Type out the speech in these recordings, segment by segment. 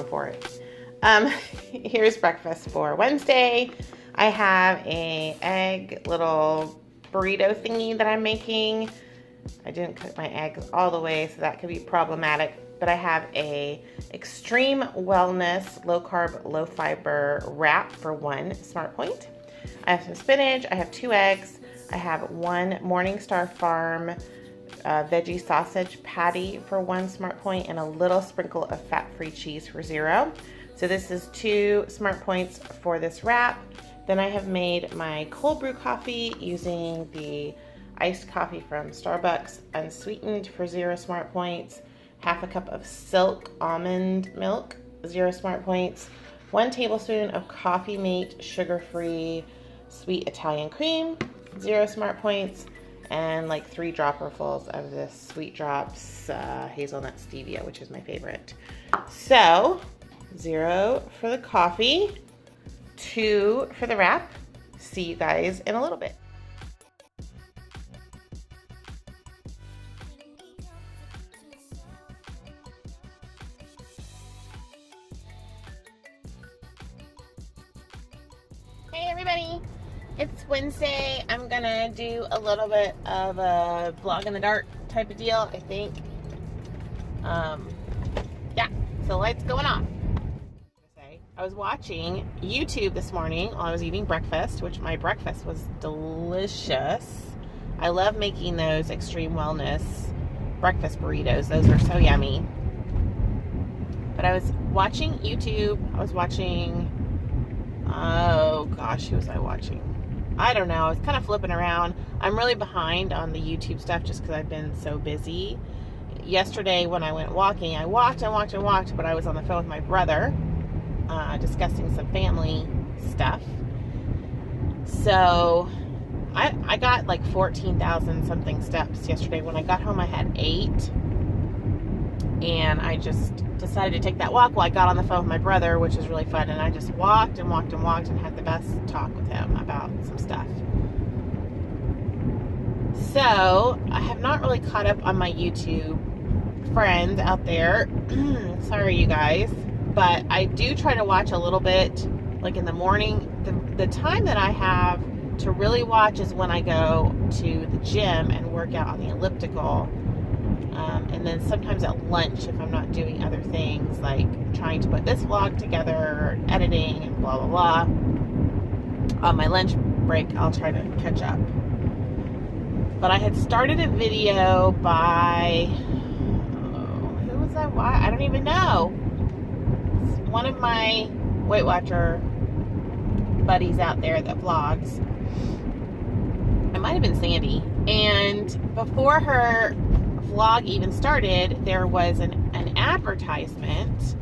along for it. Here's breakfast for Wednesday. I have a egg little burrito thingy that I'm making. I didn't cook my eggs all the way, so that could be problematic. But I have a extreme wellness, low carb, low fiber wrap for 1 Smart Point. I have some spinach, I have 2 eggs, I have 1 Morningstar Farm veggie sausage patty for 1 Smart Point, and a little sprinkle of fat-free cheese for 0. So this is 2 Smart Points for this wrap. Then I have made my cold brew coffee using the iced coffee from Starbucks, unsweetened for 0 Smart Points. Half a cup of silk almond milk, 0 Smart Points. 1 tablespoon of coffee mate sugar-free sweet Italian cream, 0 Smart Points. And like 3 dropperfuls of this Sweet Drops hazelnut stevia, which is my favorite. So 0 for the coffee, 2 for the wrap. See you guys in a little bit. Hey everybody, it's Wednesday. I'm gonna do a little bit of a vlog in the dark type of deal, I think. Yeah, so lights going off. I was watching YouTube this morning while I was eating breakfast, which my breakfast was delicious. I love making those extreme wellness breakfast burritos. Those are so yummy. But I was watching YouTube. I was watching, oh gosh, who was I watching? I don't know. I was kind of flipping around. I'm really behind on the YouTube stuff just because I've been so busy. Yesterday when I went walking, I walked, but I was on the phone with my brother discussing some family stuff. So I got like 14,000 something steps yesterday. When I got home I had 8. And I just decided to take that walk while I got on the phone with my brother, which was really fun. And I just walked and had the best talk with him about some stuff. So I have not really caught up on my YouTube friends out there. Sorry, you guys. But I do try to watch a little bit, like in the morning. The time that I have to really watch is when I go to the gym and work out on the elliptical. And then sometimes at lunch if I'm not doing other things like trying to put this vlog together, editing, and blah, blah, blah. On my lunch break, I'll try to catch up. But I had started a video by, who was that? I don't even know. One of my Weight Watcher buddies out there that vlogs. It might have been Sandy. And before her vlog even started, there was an advertisement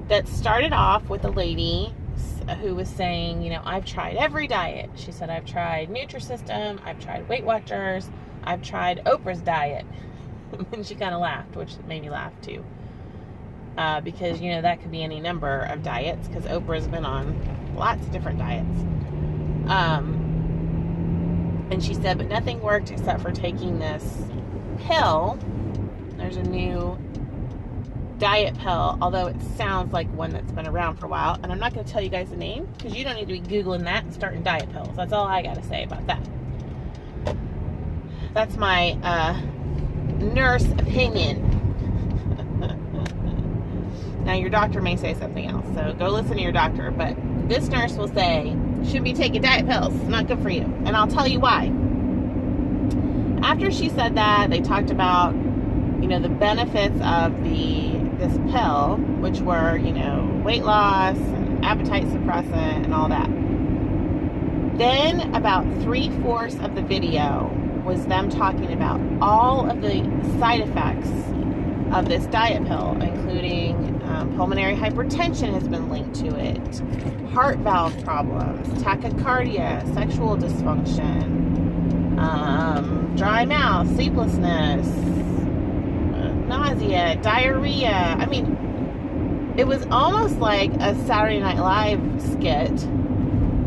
that started off with a lady who was saying, you know, I've tried every diet. She said, I've tried Nutrisystem, I've tried Weight Watchers, I've tried Oprah's diet. And she kind of laughed, which made me laugh too. Because, you know, that could be any number of diets, because Oprah's been on lots of different diets. And she said, but nothing worked except for taking this pill. There's a new diet pill, although it sounds like one that's been around for a while. And I'm not going to tell you guys the name, because you don't need to be Googling that and starting diet pills. That's all I got to say about that. That's my nurse opinion. Now, your doctor may say something else, so go listen to your doctor. But this nurse will say, you shouldn't be taking diet pills. It's not good for you. And I'll tell you why. After she said that, they talked about, you know, the benefits of this pill, which were, you know, weight loss, and appetite suppressant, and all that. Then about 3/4 of the video was them talking about all of the side effects of this diet pill, including pulmonary hypertension has been linked to it, heart valve problems, tachycardia, sexual dysfunction, dry mouth, sleeplessness, nausea, diarrhea. I mean, it was almost like a Saturday Night Live skit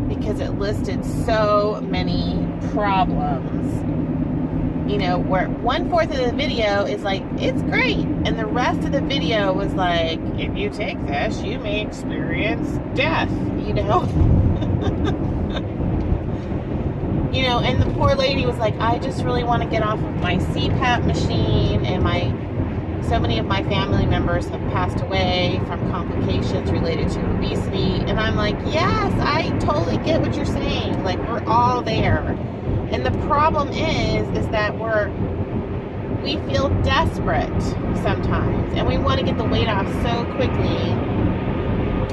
because it listed so many problems. You know, where 1/4 of the video is like, it's great. And the rest of the video was like, if you take this, you may experience death, you know? You know, and the poor lady was like, I just really want to get off of my CPAP machine, and so many of my family members have passed away from complications related to obesity. And I'm like, yes, I totally get what you're saying. Like, we're all there. And the problem is that we feel desperate sometimes, and we want to get the weight off so quickly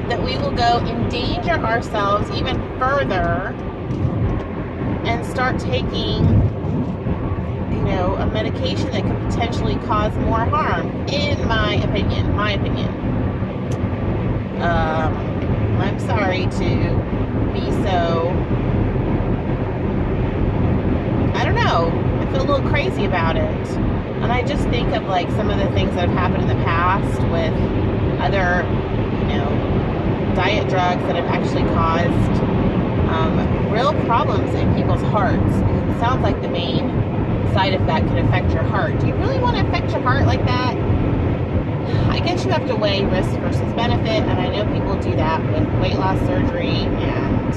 that we will go endanger ourselves even further and start taking, you know, a medication that could potentially cause more harm, in my opinion. I'm sorry to be so, I don't know, I feel a little crazy about it. And I just think of like some of the things that have happened in the past with other, you know, diet drugs that have actually caused real problems in people's hearts. It sounds like the main side effect could affect your heart. Do you really want to affect your heart like that? I guess you have to weigh risk versus benefit, and I know people do that with weight loss surgery, and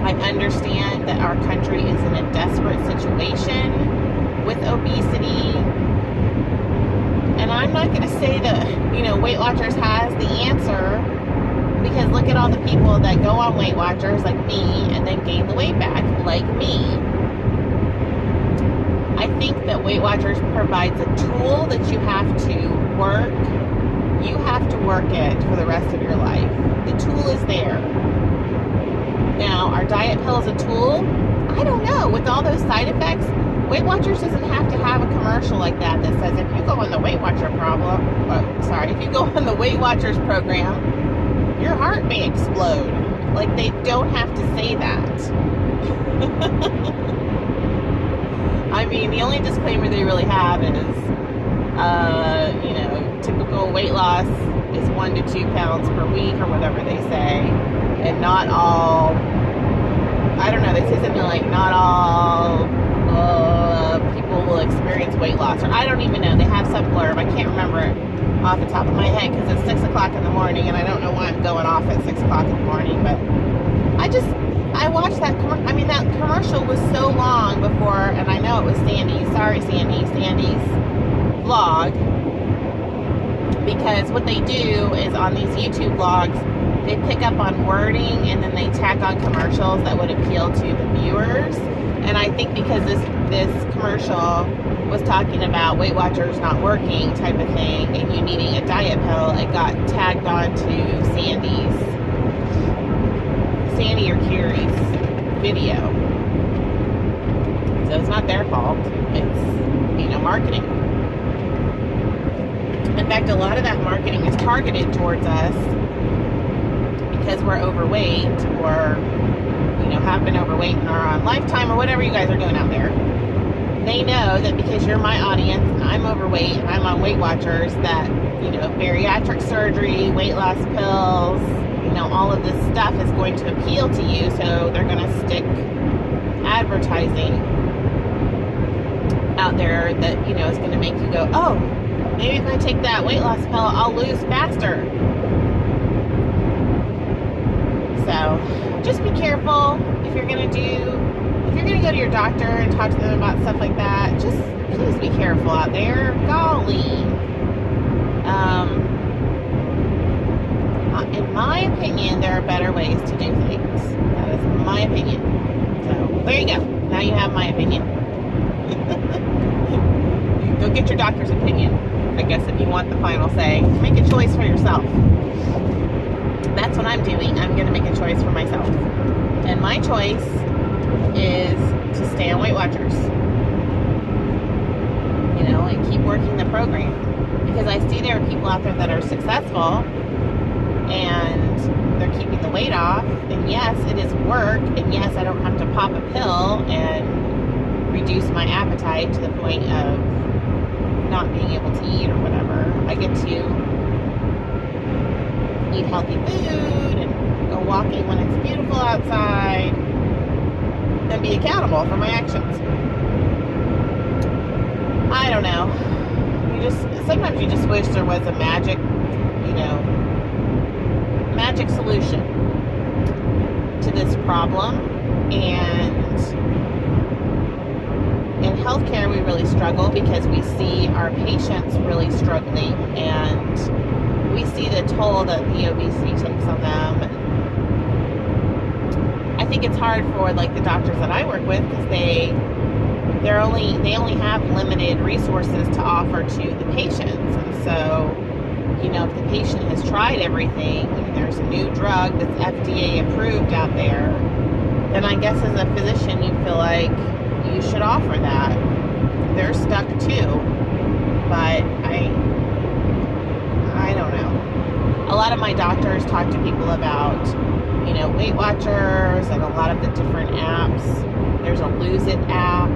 I understand that our country is in a desperate situation with obesity. And I'm not going to say that, you know, Weight Watchers has the answer, because look at all the people that go on Weight Watchers like me and then gain the weight back like me. I think that Weight Watchers provides a tool that you have to work. You have to work it for the rest of your life. The tool is there. Now, are diet pills a tool? I don't know. With all those side effects, Weight Watchers doesn't have to have a commercial like that that says if you go on the Weight Watcher if you go on the Weight Watchers program, your heart may explode. Like, they don't have to say that. I mean, the only disclaimer they really have is, you know, typical weight loss is 1 to 2 pounds per week, or whatever they say. And not all, I don't know, they say something like not all people will experience weight loss. Or I don't even know. They have some blurb. I can't remember it off the top of my head because it's 6 o'clock in the morning, and I don't know why I'm going off at 6 o'clock in the morning. But I watched that that commercial was so long before, and I know it was Sandy's vlog, because what they do is on these YouTube vlogs, they pick up on wording and then they tack on commercials that would appeal to the viewers. And I think because this commercial was talking about Weight Watchers not working type of thing and you needing a diet pill, it got tagged on to Sandy or Carrie's video. So it's not their fault. It's, you know, marketing. In fact, a lot of that marketing is targeted towards us because we're overweight, or, you know, have been overweight in our lifetime, or whatever you guys are doing out there. They know that because you're my audience and I'm overweight and I'm on Weight Watchers, that, you know, bariatric surgery, weight loss pills, you know, all of this stuff is going to appeal to you. So they're going to stick advertising out there that, you know, is going to make you go, oh, maybe if I take that weight loss pill, I'll lose faster. So just be careful if you're going to go to your doctor and talk to them about stuff like that. Just please be careful out there. Golly. In my opinion, there are better ways to do things. That is my opinion. So there you go. Now you have my opinion. Go get your doctor's opinion, I guess, if you want the final say. Make a choice for yourself. That's what I'm doing. I'm going to make a choice for myself. And my choice is to stay on Weight Watchers. You know, and keep working the program. Because I see there are people out there that are successful and they're keeping the weight off. And yes, it is work. And yes, I don't have to pop a pill and reduce my appetite to the point of not being able to eat or whatever. I get to eat healthy food and go walking when it's beautiful outside and be accountable for my actions. I don't know. Sometimes you just wish there was a magic magic solution to this problem. And in healthcare, we really struggle because we see our patients really struggling, and we see the toll that the obesity takes on them. I think it's hard for like the doctors that I work with because they only have limited resources to offer to the patients. And so, you know, if the patient has tried everything and there's a new drug that's FDA approved out there, then I guess as a physician you feel like you should offer that. They're stuck too, but I don't know. A lot of my doctors talk to people about, you know, Weight Watchers and a lot of the different apps. There's a Lose It app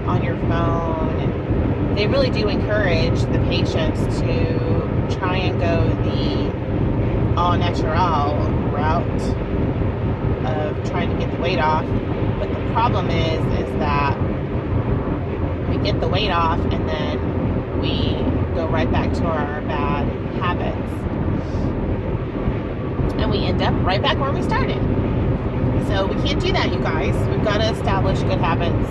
on your phone, and they really do encourage the patients to try and go the all natural route of trying to get the weight off. But the problem is that we get the weight off and then we go right back to our bad habits, and we end up right back where we started. So we can't do that, you guys. We've got to establish good habits.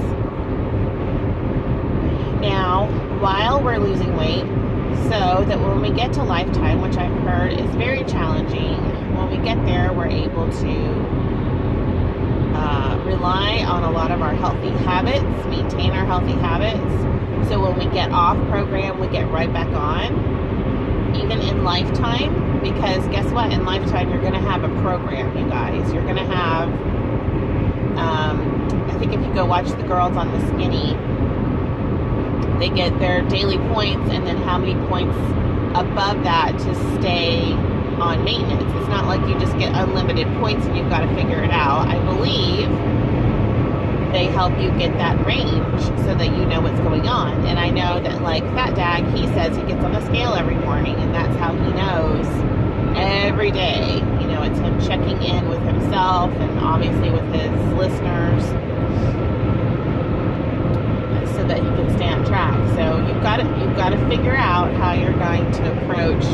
Now, while we're losing weight, so that when we get to lifetime, which I've heard is very challenging, when we get there, we're able to rely on a lot of our healthy habits, maintain our healthy habits. So when we get off program, we get right back on, even in lifetime, because guess what? In lifetime, you're going to have a program, you guys. You're going to have, I think if you go watch the girls on the Skinny, they get their daily points and then how many points above that to stay on maintenance. It's not like you just get unlimited points and you've got to figure it out. I believe they help you get that range so that you know what's going on. And I know that like Fat Dad, he says he gets on the scale every morning, and that's how he knows every day. You know, it's him checking in with himself and obviously with his listeners, so that he can stay on track. So you've got to figure out how you're going to approach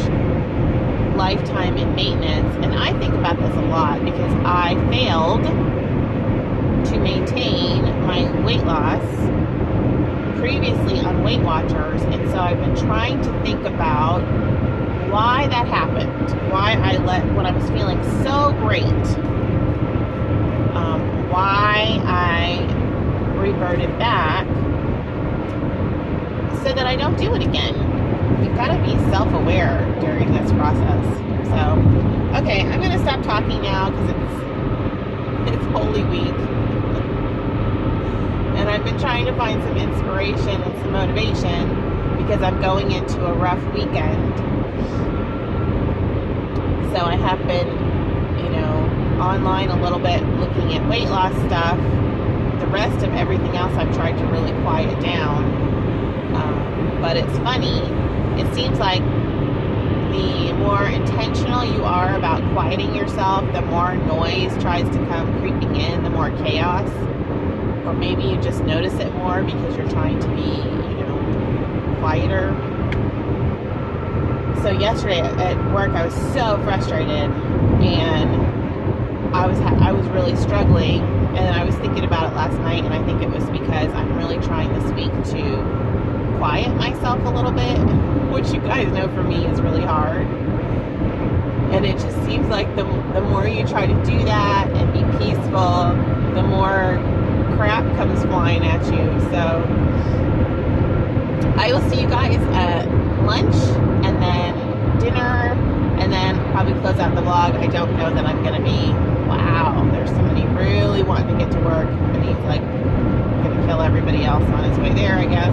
lifetime in maintenance. And I think about this a lot because I failed to maintain my weight loss previously on Weight Watchers, and so I've been trying to think about why that happened, why I when I was feeling so great, why I reverted back, so that I don't do it again. You've got to be self-aware during this process. So, okay, I'm going to stop talking now because it's Holy Week. And I've been trying to find some inspiration and some motivation because I'm going into a rough weekend. So I have been, you know, online a little bit looking at weight loss stuff. The rest of everything else I've tried to really quiet down. But it's funny, it seems like the more intentional you are about quieting yourself, the more noise tries to come creeping in, the more chaos. Or maybe you just notice it more because you're trying to be, you know, quieter. So yesterday at work, I was so frustrated, and I was really struggling, and I was thinking about it last night, and I think it was because I'm really trying this week to quiet myself a little bit, which you guys know for me is really hard. And it just seems like the more you try to do that and be peaceful, the more crap comes flying at you. So I will see you guys at lunch and then dinner, and then probably close out the vlog. I don't know that I'm gonna be, wow, there's somebody really wanting to get to work, and he's like gonna kill everybody else on his way there, I guess.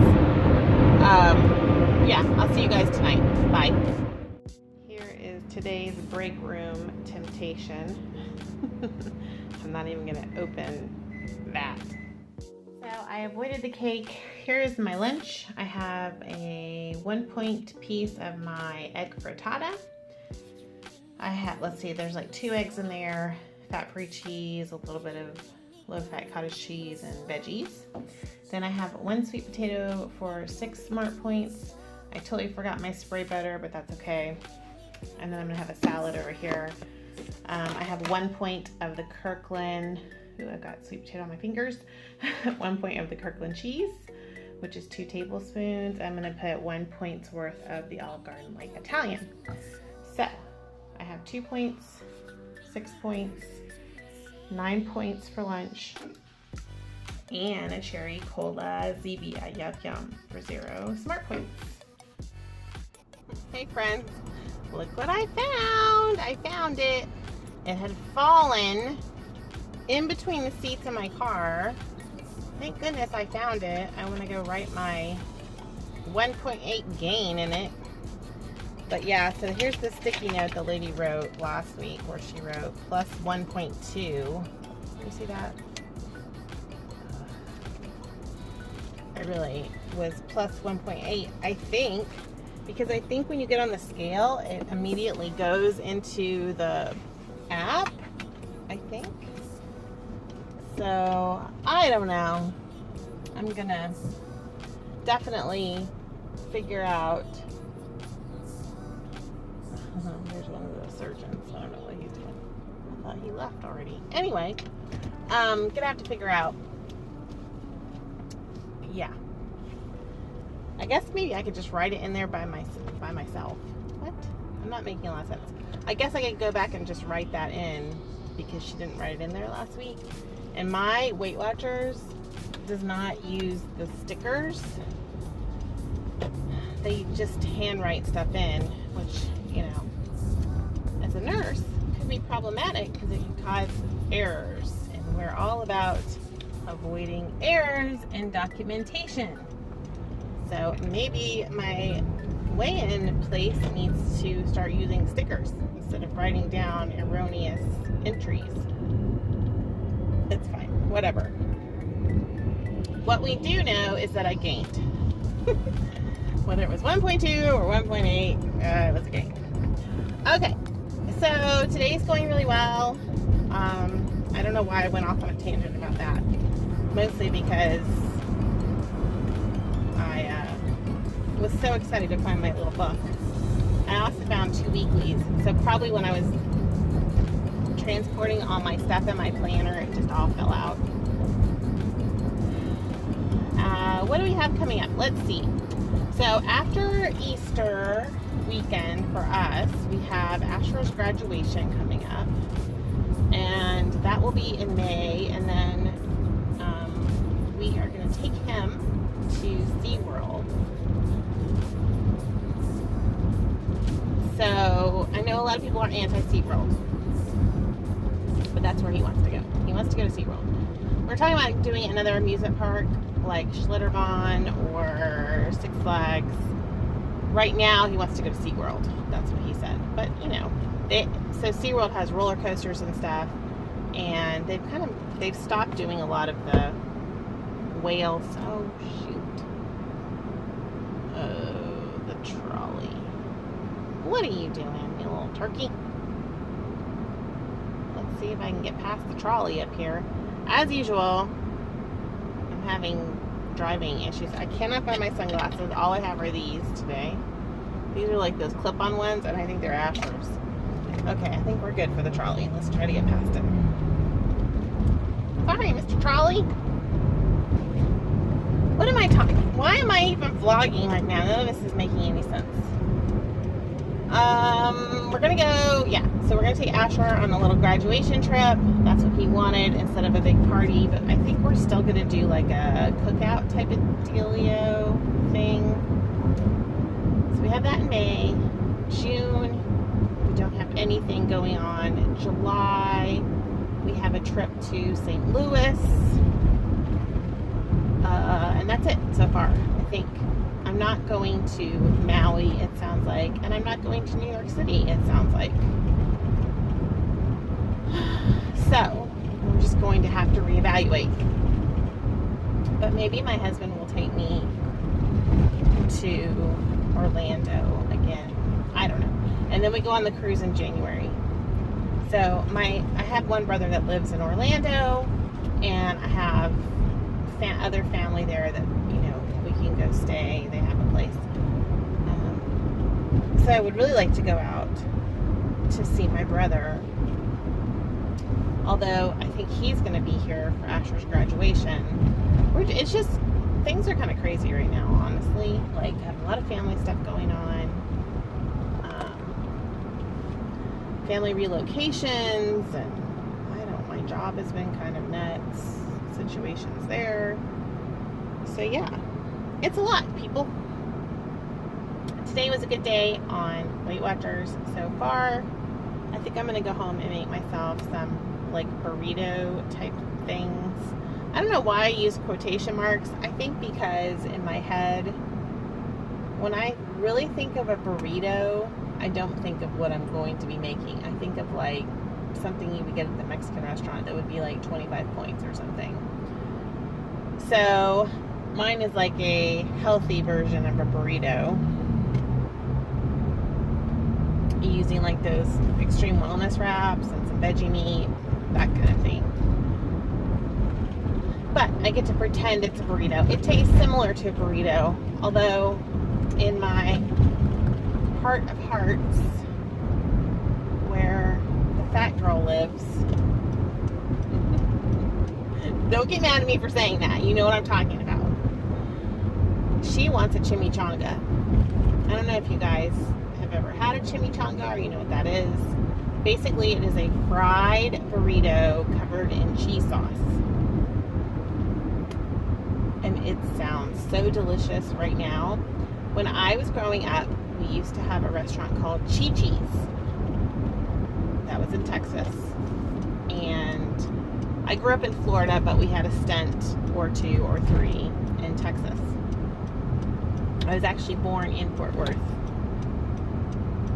Yeah, I'll see you guys tonight. Bye. Here is today's break room temptation. I'm not even gonna open that. So I avoided the cake. Here's my lunch. I have a 1-point piece of my egg frittata. I have, let's see, there's like 2 eggs in there, fat-free cheese, a little bit of low-fat cottage cheese, and veggies. Then I have 1 sweet potato for 6 smart points. I totally forgot my spray butter, but that's okay. And then I'm gonna have a salad over here. I have 1 point of the Kirkland, ooh, I've got sweet potato on my fingers, 1 point of the Kirkland cheese, which is 2 tablespoons. I'm gonna put 1 point's worth of the Olive Garden Light Italian. So I have 2 points, 6 points, 9 points for lunch, and a cherry cola Zevia Yum Yum for 0 smart points. Hey friends, look what I found! I found it. It had fallen in between the seats of my car. Thank goodness I found it. I want to go write my 1.8 gain in it. But yeah, so here's the sticky note the lady wrote last week, where she wrote plus 1.2. You see that? I really was plus 1.8, I think, because I think when you get on the scale, it immediately goes into the app, I think. So, I don't know. I'm gonna definitely figure out. Here's one of the surgeons. I don't know what he's doing. I thought he left already. Anyway, gonna have to figure out. Yeah. I guess maybe I could just write it in there by myself. What? I'm not making a lot of sense. I guess I could go back and just write that in because she didn't write it in there last week. And my Weight Watchers does not use the stickers. They just handwrite stuff in, which, you know, as a nurse, could be problematic because it can cause errors. And we're all about avoiding errors in documentation. So maybe my weigh-in place needs to start using stickers instead of writing down erroneous entries. It's fine, whatever. What we do know is that I gained. Whether it was 1.2 or 1.8, it was a gain. Okay, so today's going really well. I don't know why I went off on a tangent about that. Mostly because I was so excited to find my little book. I also found 2 weeklies, so probably when I was transporting all my stuff in my planner, it just all fell out. What do we have coming up? Let's see. So after Easter weekend for us, we have Asher's graduation coming up, and that will be in May, and then we are going to take him to SeaWorld. So I know a lot of people are anti-SeaWorld, but that's where he wants to go. He wants to go to SeaWorld. We're talking about doing another amusement park like Schlitterbahn or Six Flags. Right now he wants to go to SeaWorld. That's what he said. But you know, so SeaWorld has roller coasters and stuff, and they've stopped doing a lot of the whales. Oh shoot. Oh, the trolley. What are you doing, you little turkey? Let's see if I can get past the trolley up here. As usual, I'm having driving issues. I cannot find my sunglasses. All I have are these today. These are like those clip-on ones, and I think they're Asher's. Okay, I think we're good for the trolley. Let's try to get past it. Sorry, Mr. Trolley. What am I talking? Why am I even vlogging right now? None of this is making any sense. We're gonna go, yeah, so we're gonna take Asher on a little graduation trip. That's what he wanted instead of a big party, but I think we're still gonna do like a cookout type of dealio thing. So we have that in May. June, we don't have anything going on. In July, we have a trip to St. Louis. And that's it so far, I think. I'm not going to Maui, it sounds like, and I'm not going to New York City, it sounds like. So, I'm just going to have to reevaluate. But maybe my husband will take me to Orlando again. I don't know. And then we go on the cruise in January. So, I have one brother that lives in Orlando, and I have other family there that, you know, we can go stay. They have a place. So I would really like to go out to see my brother Although I think he's going to be here for Asher's graduation. It's just, things are kind of crazy right now, honestly. Like, I have a lot of family stuff going on. Family relocations, and my job has been kind of nuts. Situations there. So yeah, it's a lot, people. Today was a good day on Weight Watchers so far. I think I'm going to go home and make myself some like burrito type things. I don't know why I use quotation marks. I think because in my head, when I really think of a burrito, I don't think of what I'm going to be making. I think of like something you would get at the Mexican restaurant that would be like 25 points or something. So mine is like a healthy version of a burrito, using like those extreme wellness wraps and some veggie meat, that kind of thing. But I get to pretend it's a burrito. It tastes similar to a burrito, although in my heart of hearts, where the fat girl lives, don't get mad at me for saying that, you know what I'm talking about. She wants a chimichanga. I don't know if you guys have ever had a chimichanga or you know what that is. Basically, it is a fried burrito covered in cheese sauce. And it sounds so delicious right now. When I was growing up, we used to have a restaurant called Chi-Chi's. That was in Texas. And I grew up in Florida, but we had a stint or 2 or 3 in Texas. I was actually born in Fort Worth,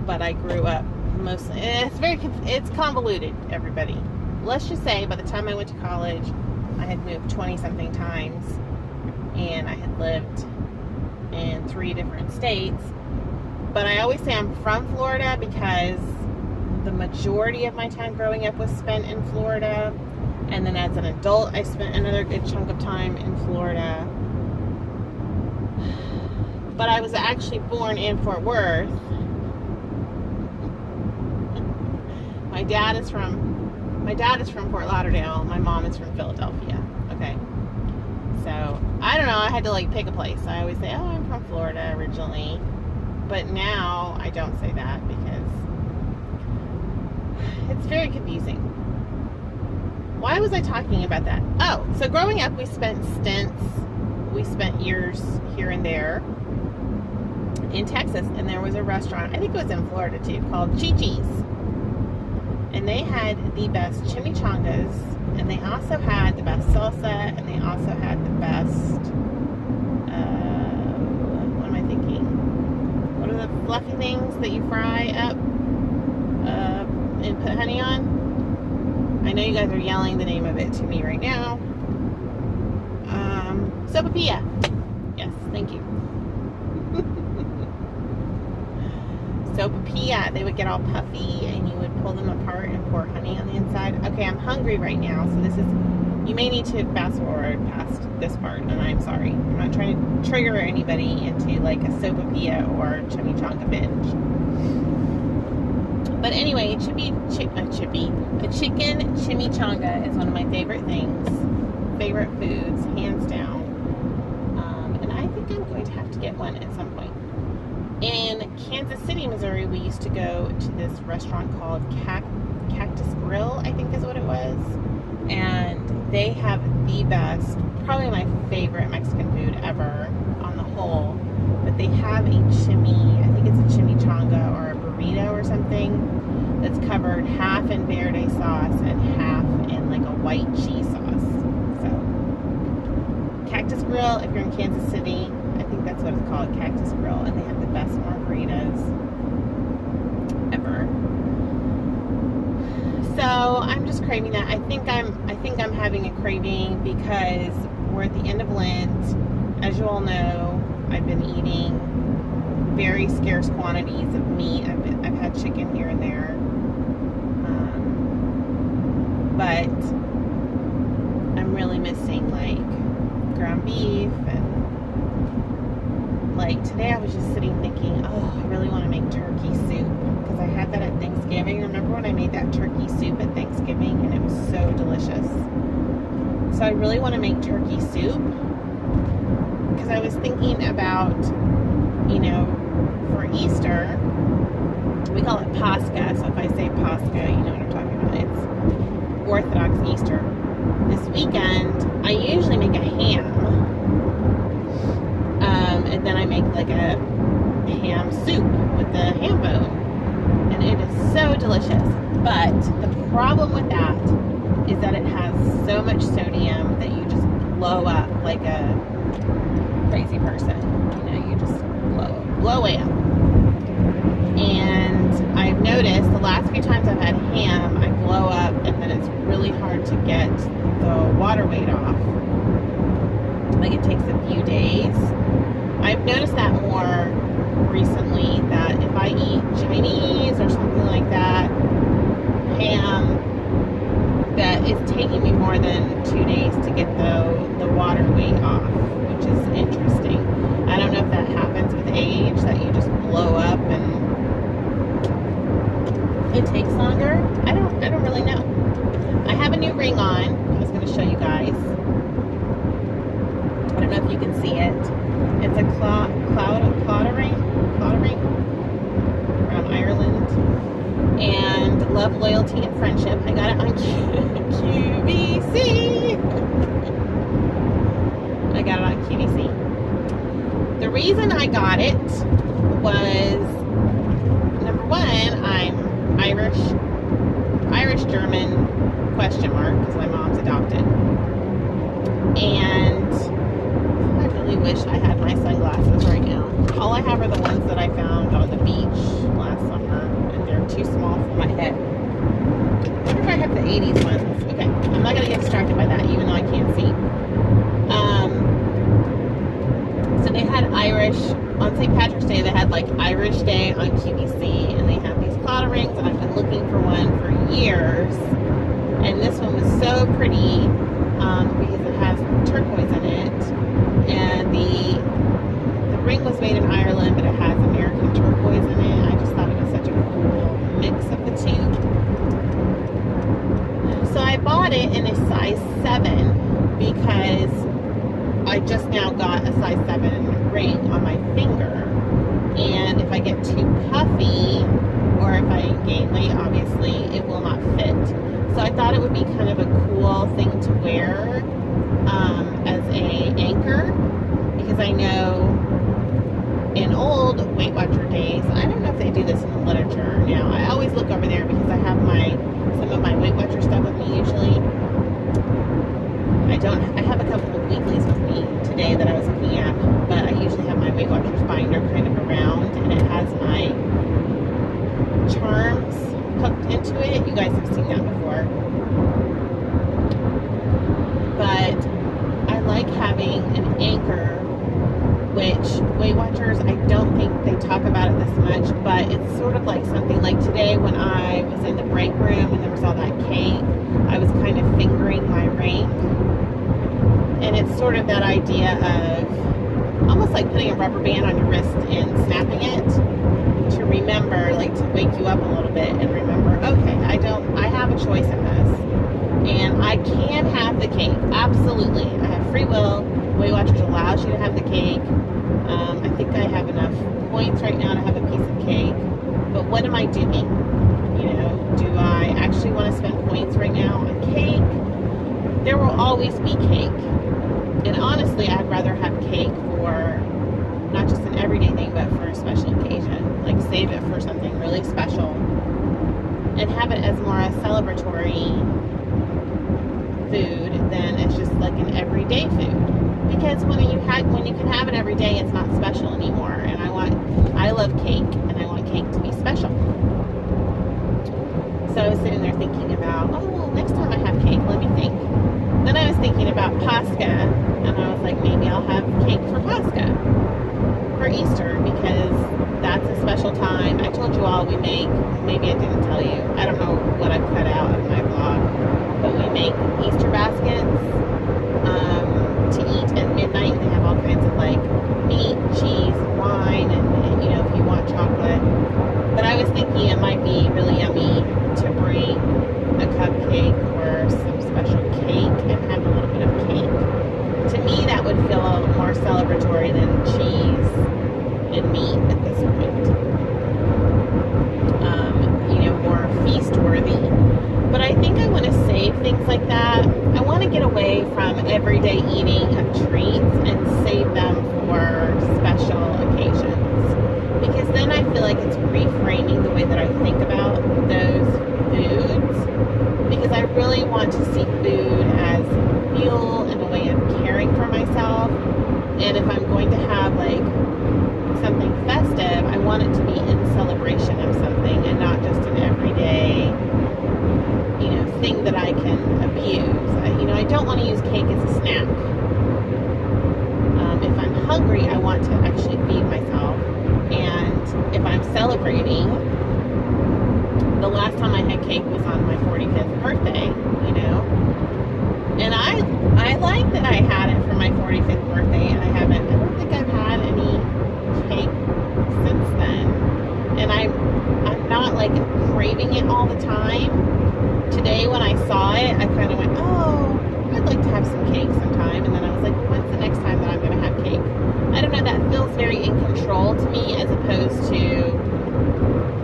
but I grew up mostly, it's convoluted, everybody. Let's just say by the time I went to college, I had moved 20 something times, and I had lived in 3 different states. But I always say I'm from Florida because the majority of my time growing up was spent in Florida, and then as an adult I spent another good chunk of time in Florida. But I was actually born in Fort Worth. My dad is from Fort Lauderdale. My mom is from Philadelphia. Okay. So, I don't know. I had to like pick a place. I always say, oh, I'm from Florida originally. But now I don't say that because it's very confusing. Why was I talking about that? Oh, so growing up we spent stints. We spent years here and there in Texas, and there was a restaurant, I think it was in Florida too, called Chi-Chi's. And they had the best chimichangas, and they also had the best salsa, and they also had the best, what am I thinking? What are the fluffy things that you fry up and put honey on? I know you guys are yelling the name of it to me right now. Sopapilla. Yes, thank you. Sopapilla. They would get all puffy, and you would pull them apart and pour honey on the inside. Okay, I'm hungry right now, so this is, you may need to fast forward past this part, and I'm sorry. I'm not trying to trigger anybody into like a sopapilla or chimichanga binge. But anyway, a chicken chimichanga is one of my favorite things, favorite foods, hands down. And I think I'm going to have to get one at some point. In Kansas City, Missouri, we used to go to this restaurant called Cactus Grill, I think is what it was. And they have the best, probably my favorite Mexican food ever on the whole. But they have a I think it's a chimichanga or a burrito or something, that's covered half in verde sauce and half in like a white cheese sauce. So, Cactus Grill, if you're in Kansas City, I think that's what it's called, Cactus Grill, and they have the best margaritas ever. So I'm just craving that. I think I'm having a craving because we're at the end of Lent. As you all know, I've been eating very scarce quantities of meat. I've had chicken here and there, but I'm really missing like ground beef, and like today I was just sitting thinking, oh, I really want to make turkey soup because I had that at Thanksgiving. Remember when I made that turkey soup at Thanksgiving and it was so delicious. So I really want to make turkey soup, because I was thinking about, you know, for Easter, we call it Pascha. So if I say Pascha, you know what I'm talking about. It's Orthodox Easter. This weekend, I usually make a ham. And then I make like a ham soup with the ham bone. And it is so delicious. But the problem with that is that it has so much sodium that you just blow up like a crazy person. You know, you just blow away up. And I've noticed the last few times I've had ham, I blow up, and then it's really hard to get the water weight off. Like, it takes a few days. I've noticed that more recently, that if I eat Chinese or something like that, ham, that it's taking me more than 2 days to get the water weight off, which is interesting. I don't know if that happens with age, that you just blow up and it takes longer. I don't really know. I have a new ring on. I was going to show you guys. I don't know if you can see it. It's a cloud ring from Ireland. And love, loyalty, and friendship. I got it on QVC. I got it on QVC. The reason I got it was, number one, I'm Irish German question mark, because my mom's adopted. And I really wish I had my sunglasses right now. All I have are the ones that I found on the beach last summer, and they're too small for my head. I wonder if I have the 80s ones. Okay, I'm not going to get distracted by that, even though I can't see. So they had Irish, on St. Patrick's Day, they had like Irish Day on QVC, and they had these cloud rings, and I've been looking for one for years. And this one was so pretty, because it has turquoise in it, and the ring was made in Ireland, but it has American turquoise in it. I just thought it was such a cool mix of the two. So I bought it in a size 7 because I just now got a size 7 ring on my finger, and if I get too puffy or if I gain weight, obviously it will not fit. So I thought it would be kind of a cool thing to wear as a anchor, because I know in old Weight Watcher days, I don't know if they do this in the literature now. I always look over there because I have some of my Weight Watcher stuff with me usually. I have a couple of weeklies with me today that I was looking at, but I usually have my Weight Watchers binder kind of around, and it has my charms hooked into it. You guys have seen that before. But I like having an anchor, which Weight Watchers, I don't think they talk about it this much, but it's sort of like something like today when I was in the break room and there was all that cake, I was kind of fingering my ring. And it's sort of that idea of almost like putting a rubber band on your wrist and snapping it to remember, like to wake you up a little bit and remember, okay, I have a choice in this. And I can have the cake, absolutely. I have free will. Weight Watchers allows you to have the cake. I think I have enough points right now to have a piece of cake. But what am I doing? You know, do I actually want to spend points right now on cake? There will always be cake. And honestly, I'd rather have cake for not just an everyday thing, but for a special occasion. Like, save it for something really special and have it as more a celebratory food than it's just like an everyday food. Because when you can have it every day, it's not special anymore. And I love cake, and I want cake to be special. So I was sitting there thinking about, oh, well, next time I have cake, let me think. Then I was thinking about Pascha, and I was like, maybe I'll have cake for Pascha, for Easter, because that's a special time. I told you all we make, maybe I didn't tell you, I don't know what I've cut out of my vlog, but we make Easter baskets to eat at midnight. They have all kinds of like meat, cheese, wine, and you know, if you want chocolate. But I was thinking it might be really yummy to bring a cupcake or some special everyday eating of treats and save them for special occasions. Because then I feel like it's reframing the way that I think about those foods. Because I really want to see food as fuel and a way of caring for myself. And if I'm going to have like something festive, I want it to be in celebration of something and not just an everyday, thing that I can abuse. I don't want to use cake as a snack. If I'm hungry, I want to actually feed myself. And if I'm celebrating, the last time I had cake was on my 45th birthday, And I like that I had it for my 45th birthday, and I don't think I've had any cake since then. And I'm not like craving it all the time. Today when I saw it, I kind of went, oh, I'd like to have some cake sometime. And then I was like, well, when's the next time that I'm going to have cake? I don't know, that feels very in control to me, as opposed to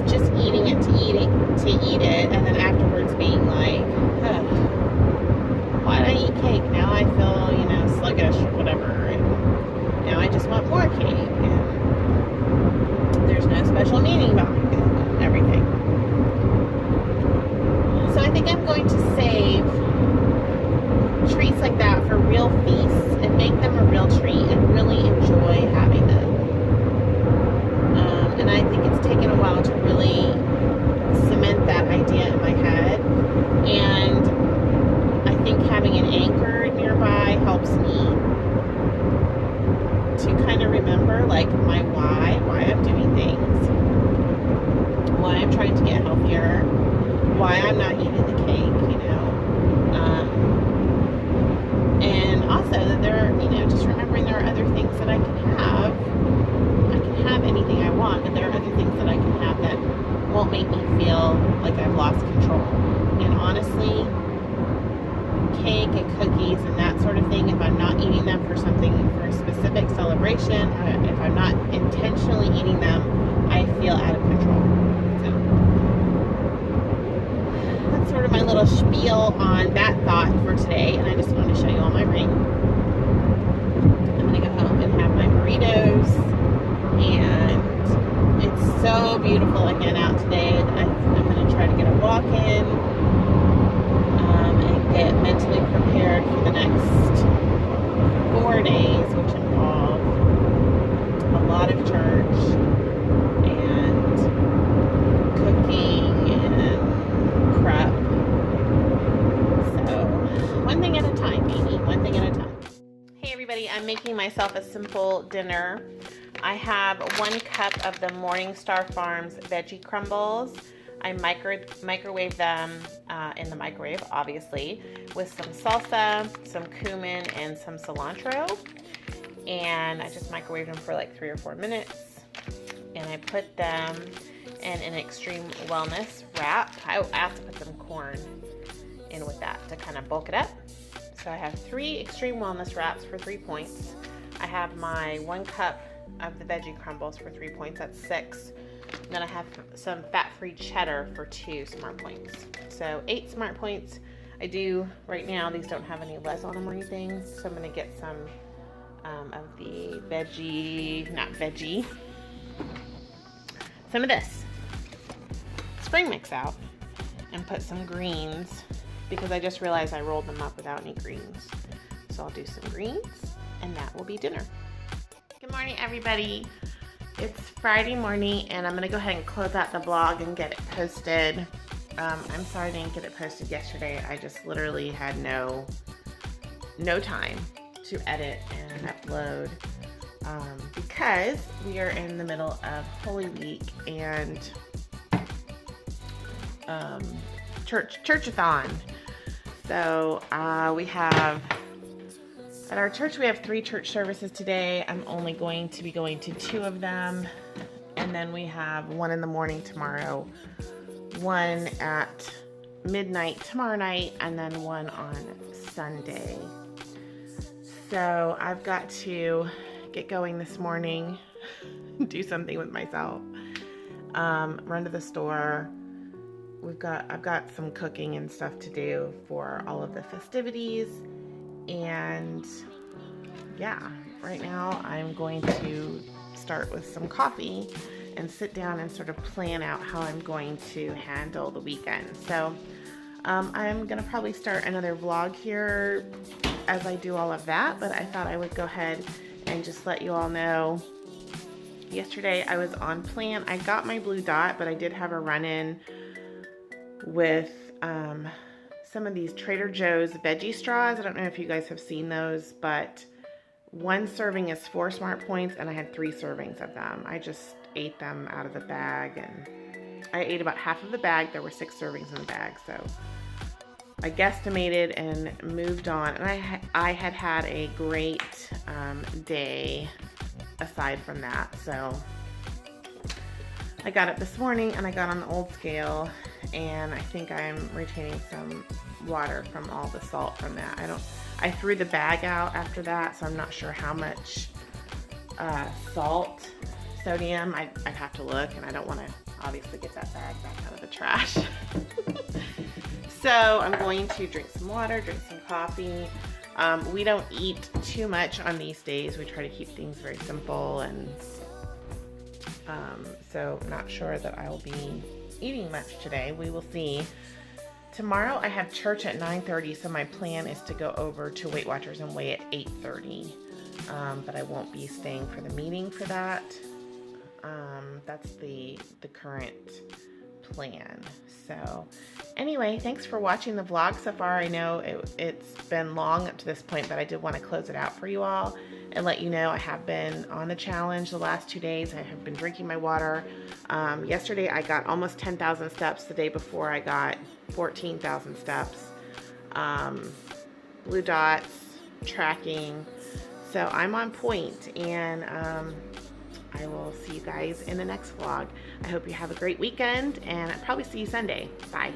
just eating it to eat it, and then afterwards being like, why did I eat cake? Now I feel, sluggish or whatever, and now I just want more cake, and there's no special meaning behind it and everything. So I think I'm going to save treats like that for real feasts and make them a real treat and really enjoy having them. And I think it's taken a while to really cement that idea in my head. And I think having an anchor nearby helps me to kind of remember like my why I'm doing things, why I'm trying to get healthier, why I'm not eating the cake, and also that there are, just remembering there are other things that I can have. I can have anything I want, but there are other things that I can have that won't make me feel like I've lost control. And honestly, cake and cookies and that sort of thing, if I'm not eating them for a specific celebration, if I'm not intentionally eating them, I feel out of control. So that's sort of my little spiel on that thought for today, and I just wanted to show you all my ring. I'm gonna go home and have my burritos, and it's so beautiful again out today. I'm gonna try to get a walk in, and get mentally prepared for the next 4 days, which involve a lot of church and cooking and prep. So one thing at a time, baby, one thing at a time. Hey everybody, I'm making myself a simple dinner. I have 1 cup of the Morningstar Farms veggie crumbles. I microwave them in the microwave, obviously, with some salsa, some cumin, and some cilantro. And I just microwave them for like 3 or 4 minutes. And I put them in an extreme wellness wrap. I have to put some corn in with that to kind of bulk it up. So I have 3 extreme wellness wraps for 3 points. I have my 1 cup of the veggie crumbles for 3 points. That's 6. And then I have some fat-free cheddar for 2 smart points. So 8 smart points. I do, right now, these don't have any lead on them or anything. So I'm going to get some of the some of this spring mix out and put some greens, because I just realized I rolled them up without any greens. So I'll do some greens, and that will be dinner. Good morning, everybody. It's Friday morning, and I'm gonna go ahead and close out the blog and get it posted. I'm sorry I didn't get it posted yesterday. I just literally had no time to edit and upload, because we are in the middle of Holy Week and churchathon. So we have, at our church, we have 3 church services today. I'm only going to be going to 2 of them. And then we have 1 in the morning tomorrow, 1 at midnight tomorrow night, and then 1 on Sunday. So I've got to get going this morning, do something with myself, run to the store. I've got some cooking and stuff to do for all of the festivities. And yeah, right now I'm going to start with some coffee and sit down and sort of plan out how I'm going to handle the weekend. So I'm gonna probably start another vlog here as I do all of that, but I thought I would go ahead and just let you all know. Yesterday I was on plan. I got my blue dot, but I did have a run-in with some of these Trader Joe's veggie straws. I don't know if you guys have seen those, but one serving is 4 smart points, and I had 3 servings of them. I just ate them out of the bag, and I ate about half of the bag. There were 6 servings in the bag, so I guesstimated and moved on. And I had had a great day aside from that. So I got up this morning and I got on the old scale, and I think I'm retaining some water from all the salt from that. I threw the bag out after that, so I'm not sure how much sodium. I'd have to look, and I don't want to obviously get that bag back out of the trash. So I'm going to drink some water, drink some coffee. We don't eat too much on these days. We try to keep things very simple, and so not sure that I'll be eating much today. We will see. Tomorrow I have church at 9:30, so my plan is to go over to Weight Watchers and weigh at 8:30. But I won't be staying for the meeting for that. That's the current plan. So anyway, thanks for watching the vlog so far. I know it's been long up to this point, but I did want to close it out for you all and let you know I have been on the challenge the last 2 days. I have been drinking my water. Yesterday I got almost 10,000 steps. The day before I got 14,000 steps. Blue dots, tracking. So I'm on point, and I will see you guys in the next vlog. I hope you have a great weekend, and I'll probably see you Sunday. Bye.